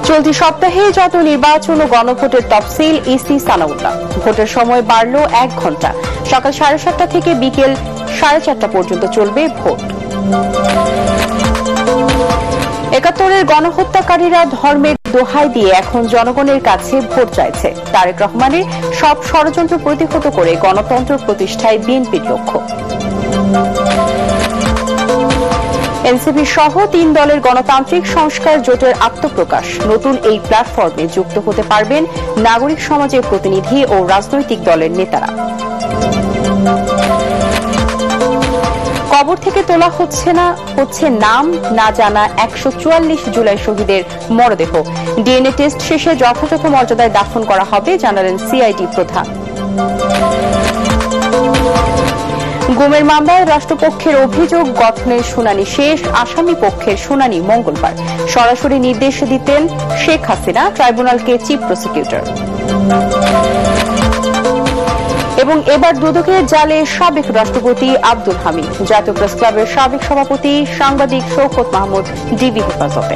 চলতি সপ্তাহে যত নির্বাচন ও গণভোটের তফসিল ইসি সানাউল্লাহ। ভোটের সময় বাড়ল 1 ঘণ্টা। সকাল 7:30 থেকে বিকেল 4:30 পর্যন্ত চলবে ভোট। ৭১-এর গণহত্যাকারীরা ধর্মের দোহাই দিয়ে এখন জনগণের কাছে ভোট চাইছে। তারেক রহমানের সব ষড়যন্ত্র প্রতিহত করে গণতন্ত্র প্রতিষ্ঠায় বিএনপির লক্ষ্য। এনসিপি সহ 3 দলের গণতান্ত্রিক সংস্কার জোটের আত্মপ্রকাশ। নতুন এই প্ল্যাটফর্মে যুক্ত হতে পারবেন নাগরিক সমাজের প্রতিনিধি ও রাজনৈতিক দলের নেতারা। কবর থেকে তোলা হচ্ছে নাম না জানা 144 জুলাই শহীদের মরদেহ। ডিএনএ টেস্ট শেষে যথাযথ মর্যাদায় দাফন করা হবে জানালেন সিআইডি প্রধান। গুমের মামলায় রাষ্ট্রপক্ষের অভিযোগ গঠনের শুনানি শেষ। আসামি পক্ষের শুনানি মঙ্গলবার। সরাসরি নির্দেশ দিতেন শেখ হাসিনা ট্রাইব্যুনালকে চিফ প্রসিকিউটর। এবং এবার দুদকের জালে সাবেক রাষ্ট্রপতি আব্দুল হামিদ। জাতীয় প্রেস ক্লাবের সাবেক সভাপতি সাংবাদিক শওকত মাহমুদ ডিবি হেফাজতে।